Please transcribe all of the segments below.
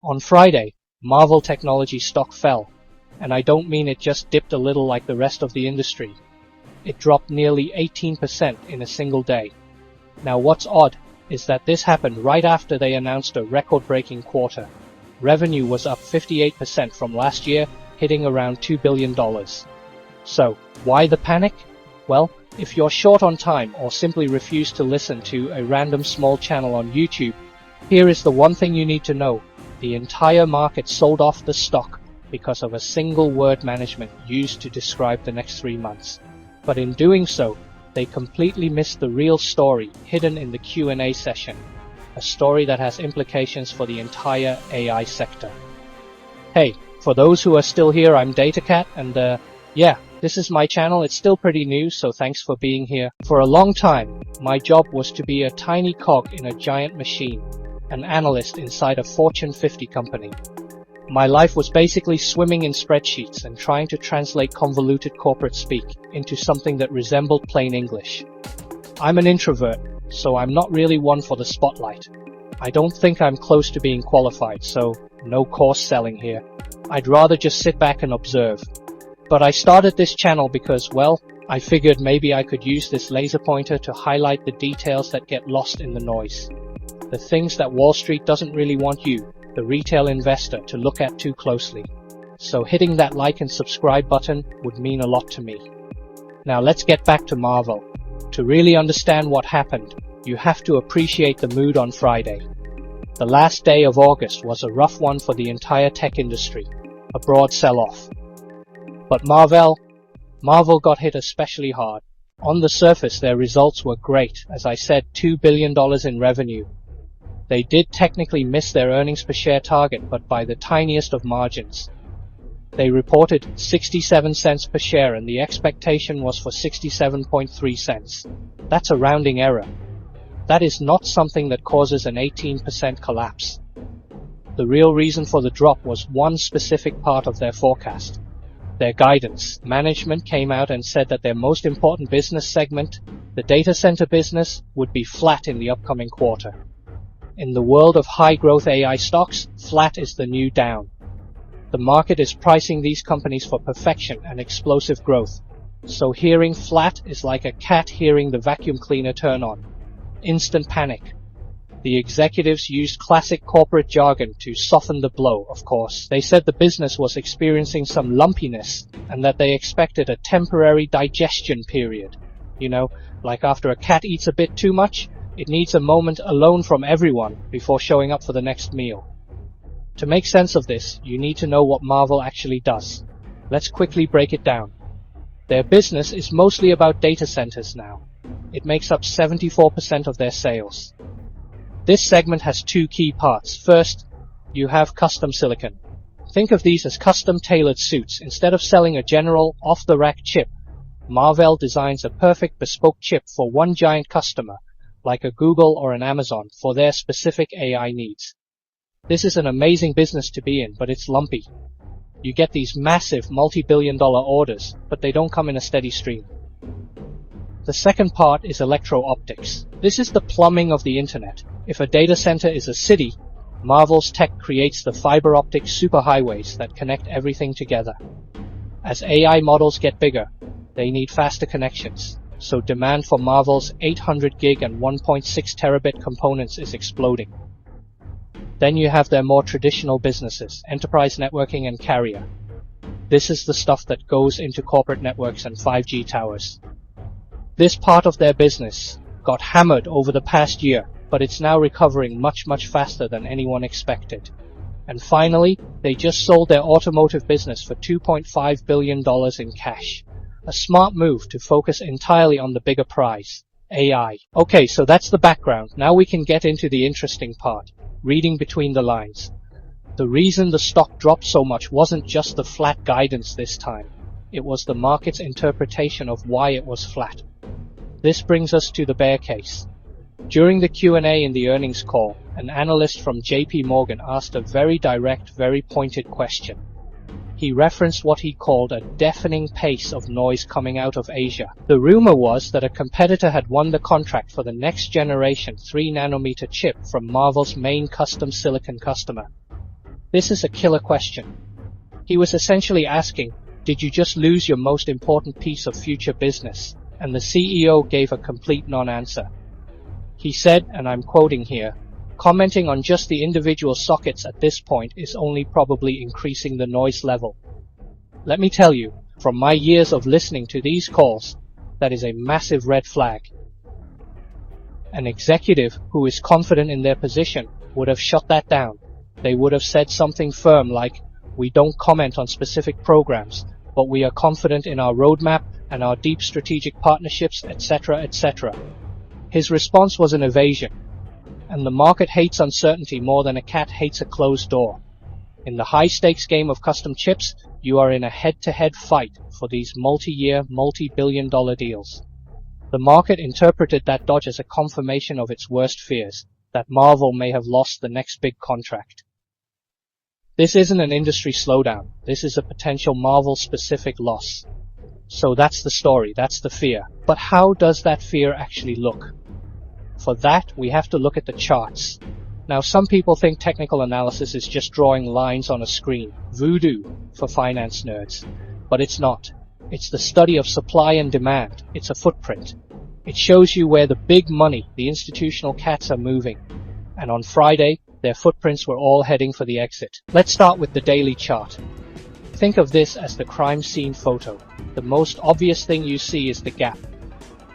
On Friday, Marvell Technology stock fell, and I don't mean it just dipped a little like the rest of the industry. It dropped nearly 18% in a single day. Now what's odd is that this happened right after they announced a record-breaking quarter. Revenue was up 58% from last year, hitting around $2 billion. So, why the panic? Well, if you're short on time or simply refuse to listen to a random small channel on YouTube, here is the one thing you need to know. The entire market sold off the stock because of a single word management used to describe the next 3 months. But in doing so, they completely missed the real story hidden in the Q&A session, a story that has implications for the entire AI sector. Hey, for those who are still here, I'm DataCat, and yeah, this is my channel. It's still pretty new, so thanks for being here. For a long time, my job was to be a tiny cog in a giant machine, an analyst inside a Fortune 50 company. My life was basically swimming in spreadsheets and trying to translate convoluted corporate speak into something that resembled plain English. I'm an introvert, so I'm not really one for the spotlight. I don't think I'm close to being qualified, so no course selling here. I'd rather just sit back and observe. But I started this channel because, well, I figured maybe I could use this laser pointer to highlight the details that get lost in the noise. The things that Wall Street doesn't really want you, the retail investor, to look at too closely. So hitting that like and subscribe button would mean a lot to me. Now let's get back to Marvell. To really understand what happened, you have to appreciate the mood on Friday. The last day of August was a rough one for the entire tech industry, a broad sell-off. But Marvell got hit especially hard. On the surface, their results were great. As I said, $2 billion in revenue. They did technically miss their earnings per share target, but by the tiniest of margins. They reported 67 cents per share, and the expectation was for 67.3 cents. That's a rounding error. That is not something that causes an 18% collapse. The real reason for the drop was one specific part of their forecast. Their guidance. Management came out and said that their most important business segment, the data center business, would be flat in the upcoming quarter. In the world of high-growth AI stocks, flat is the new down. The market is pricing these companies for perfection and explosive growth. So hearing flat is like a cat hearing the vacuum cleaner turn on. Instant panic. The executives used classic corporate jargon to soften the blow, of course. They said the business was experiencing some lumpiness and that they expected a temporary digestion period. You know, like after a cat eats a bit too much, it needs a moment alone from everyone before showing up for the next meal. To make sense of this, you need to know what Marvell actually does. Let's quickly break it down. Their business is mostly about data centers now. It makes up 74% of their sales. This segment has two key parts. First, you have custom silicon. Think of these as custom-tailored suits. Instead of selling a general, off-the-rack chip, Marvell designs a perfect bespoke chip for one giant customer, like a Google or an Amazon, for their specific AI needs. This is an amazing business to be in, but it's lumpy. You get these massive multi-billion-dollar orders, but they don't come in a steady stream. The second part is electro-optics. This is the plumbing of the internet. If a data center is a city, Marvell's tech creates the fiber optic superhighways that connect everything together. As AI models get bigger, they need faster connections, so demand for Marvell's 800 gig and 1.6 terabit components is exploding. Then you have their more traditional businesses, enterprise networking and carrier. This is the stuff that goes into corporate networks and 5G towers. This part of their business got hammered over the past year, but it's now recovering much faster than anyone expected. And finally, they just sold their automotive business for $2.5 billion in cash. A smart move to focus entirely on the bigger prize, AI. Okay, so that's the background. Now we can get into the interesting part, reading between the lines. The reason the stock dropped so much wasn't just the flat guidance this time. It was the market's interpretation of why it was flat. This brings us to the bear case. During the Q&A in the earnings call, an analyst from JP Morgan asked a very direct, very pointed question. He referenced what he called a deafening pace of noise coming out of Asia. The rumor was that a competitor had won the contract for the next generation 3nm chip from Marvell's main custom silicon customer. This is a killer question. He was essentially asking, did you just lose your most important piece of future business? And the CEO gave a complete non-answer. He said, and I'm quoting here, commenting on just the individual sockets at this point is only probably increasing the noise level. Let me tell you, from my years of listening to these calls, that is a massive red flag. An executive who is confident in their position would have shut that down. They would have said something firm like, we don't comment on specific programs, but we are confident in our roadmap and our deep strategic partnerships, etc., etc. His response was an evasion. And the market hates uncertainty more than a cat hates a closed door. In the high-stakes game of custom chips, you are in a head-to-head fight for these multi-year, multi-billion-dollar deals. The market interpreted that dodge as a confirmation of its worst fears, that Marvell may have lost the next big contract. This isn't an industry slowdown. This is a potential Marvell-specific loss. So that's the story, that's the fear. But how does that fear actually look? For that, we have to look at the charts. Now, some people think technical analysis is just drawing lines on a screen, voodoo for finance nerds. But it's not. It's the study of supply and demand. It's a footprint. It shows you where the big money, the institutional cats, are moving. And on Friday, their footprints were all heading for the exit. Let's start with the daily chart. Think of this as the crime scene photo. The most obvious thing you see is the gap.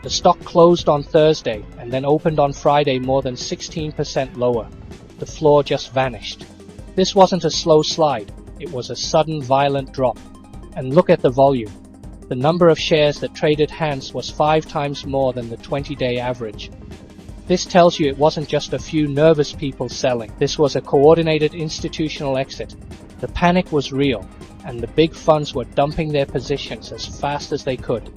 The stock closed on Thursday and then opened on Friday more than 16% lower. The floor just vanished. This wasn't a slow slide. It was a sudden, violent drop. And look at the volume. The number of shares that traded hands was 5 times more than the 20-day average. This tells you it wasn't just a few nervous people selling. This was a coordinated institutional exit. The panic was real, and the big funds were dumping their positions as fast as they could.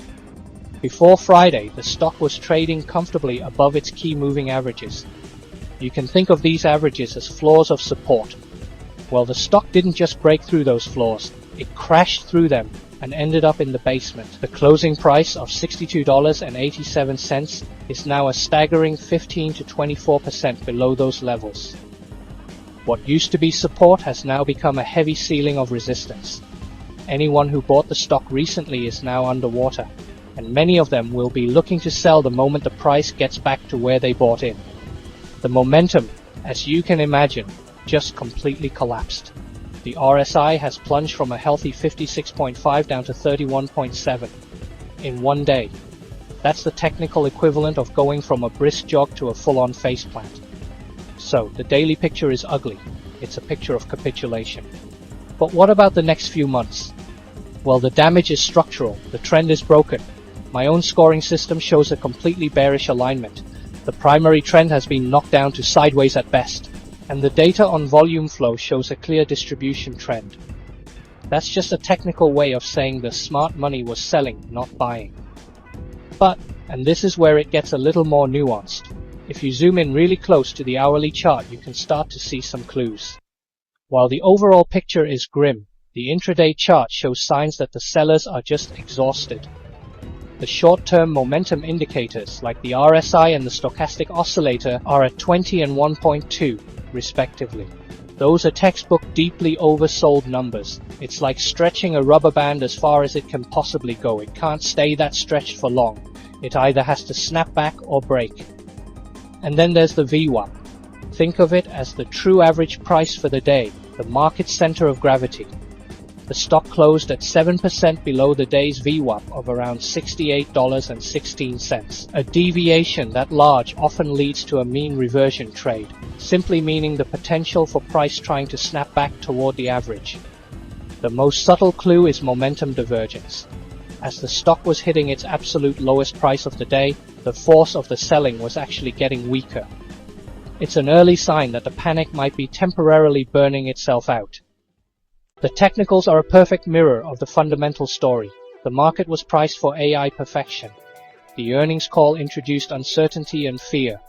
Before Friday, the stock was trading comfortably above its key moving averages. You can think of these averages as floors of support. Well, the stock didn't just break through those floors, it crashed through them and ended up in the basement. The closing price of $62.87 is now a staggering 15 to 24% below those levels. What used to be support has now become a heavy ceiling of resistance. Anyone who bought the stock recently is now underwater, and many of them will be looking to sell the moment the price gets back to where they bought in. The momentum, as you can imagine, just completely collapsed. The RSI has plunged from a healthy 56.5 down to 31.7 in one day. That's the technical equivalent of going from a brisk jog to a full-on faceplant. So, the daily picture is ugly. It's a picture of capitulation. But what about the next few months? Well, the damage is structural. The trend is broken. My own scoring system shows a completely bearish alignment. The primary trend has been knocked down to sideways at best. And the data on volume flow shows a clear distribution trend. That's just a technical way of saying the smart money was selling, not buying. But, and this is where it gets a little more nuanced, if you zoom in really close to the hourly chart, you can start to see some clues. While the overall picture is grim, the intraday chart shows signs that the sellers are just exhausted. The short-term momentum indicators, like the RSI and the stochastic oscillator, are at 20 and 1.2, respectively. Those are textbook deeply oversold numbers. It's like stretching a rubber band as far as it can possibly go. It can't stay that stretched for long. It either has to snap back or break. And then there's the VWAP. Think of it as the true average price for the day, the market center of gravity. The stock closed at 7% below the day's VWAP of around $68.16. A deviation that large often leads to a mean reversion trade, simply meaning the potential for price trying to snap back toward the average. The most subtle clue is momentum divergence. As the stock was hitting its absolute lowest price of the day, the force of the selling was actually getting weaker. It's an early sign that the panic might be temporarily burning itself out. The technicals are a perfect mirror of the fundamental story. The market was priced for AI perfection. The earnings call introduced uncertainty and fear.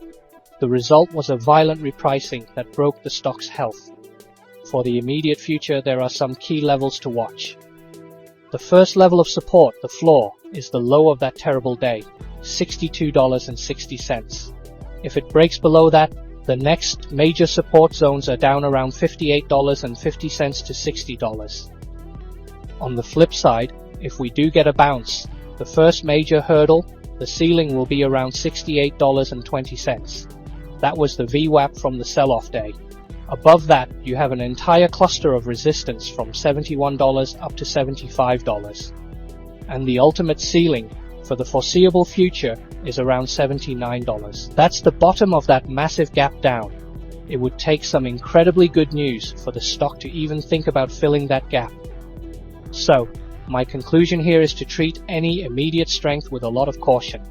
The result was a violent repricing that broke the stock's health. For the immediate future, there are some key levels to watch. The first level of support, the floor, is the low of that terrible day, $62.60. If it breaks below that, The next major support zones are down around $58.50 to $60. On the flip side, if we do get a bounce, the first major hurdle, the ceiling, will be around $68.20. That was the VWAP from the sell-off day. Above that, you have an entire cluster of resistance from $71 up to $75. And the ultimate ceiling, for the foreseeable future, is around $79. That's the bottom of that massive gap down. It would take some incredibly good news for the stock to even think about filling that gap. So, my conclusion here is to treat any immediate strength with a lot of caution.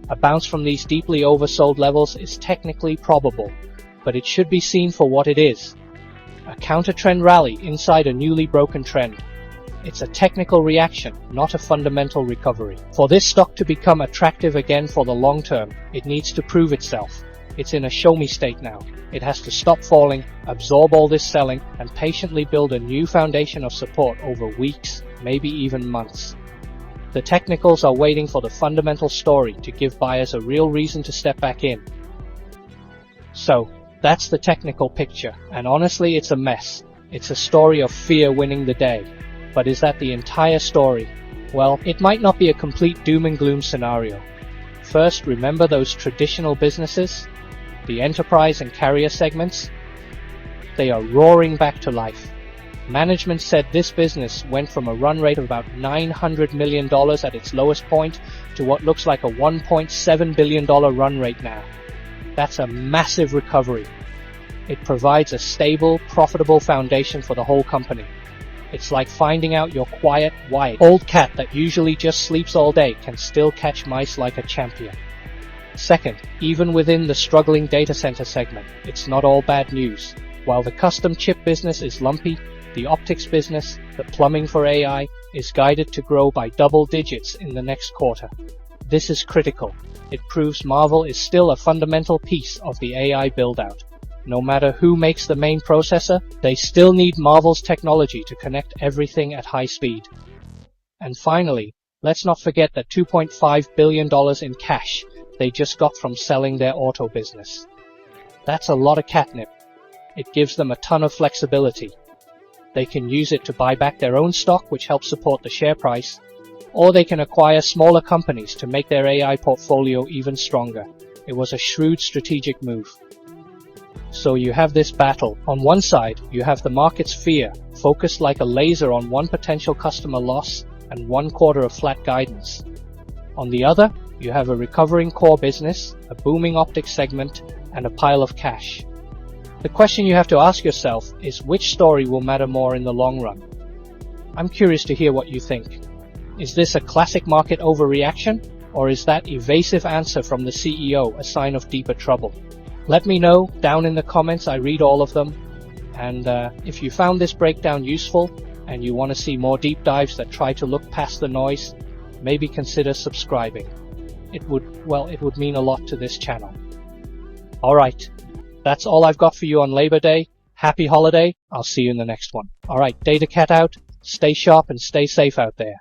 A bounce from these deeply oversold levels is technically probable, but it should be seen for what it is: a counter-trend rally inside a newly broken trend. It's a technical reaction, not a fundamental recovery. For this stock to become attractive again for the long term, it needs to prove itself. It's in a show-me state now. It has to stop falling, absorb all this selling, and patiently build a new foundation of support over weeks, maybe even months. The technicals are waiting for the fundamental story to give buyers a real reason to step back in. So, that's the technical picture, and honestly it's a mess. It's a story of fear winning the day. But is that the entire story? Well, it might not be a complete doom and gloom scenario. First, remember those traditional businesses? The enterprise and carrier segments? They are roaring back to life. Management said this business went from a run rate of about $900 million at its lowest point to what looks like a $1.7 billion run rate now. That's a massive recovery. It provides a stable, profitable foundation for the whole company. It's like finding out your quiet, white, old cat that usually just sleeps all day can still catch mice like a champion. Second, even within the struggling data center segment, it's not all bad news. While the custom chip business is lumpy, the optics business, the plumbing for AI, is guided to grow by double digits in the next quarter. This is critical. It proves Marvell is still a fundamental piece of the AI build-out. No matter who makes the main processor, they still need Marvell's technology to connect everything at high speed. And finally, let's not forget the $2.5 billion in cash they just got from selling their auto business. That's a lot of catnip. It gives them a ton of flexibility. They can use it to buy back their own stock, which helps support the share price, or they can acquire smaller companies to make their AI portfolio even stronger. It was a shrewd strategic move. So you have this battle. On one side, you have the market's fear, focused like a laser on one potential customer loss and 1 quarter of flat guidance. On the other, you have a recovering core business, a booming optics segment, and a pile of cash. The question you have to ask yourself is which story will matter more in the long run? I'm curious to hear what you think. Is this a classic market overreaction, or is that evasive answer from the CEO a sign of deeper trouble? Let me know down in the comments. I read all of them. And if you found this breakdown useful and you want to see more deep dives that try to look past the noise, maybe consider subscribing. It would mean a lot to this channel. Alright, that's all I've got for you on Labor Day. Happy holiday. I'll see you in the next one. Alright, DataCat out. Stay sharp and stay safe out there.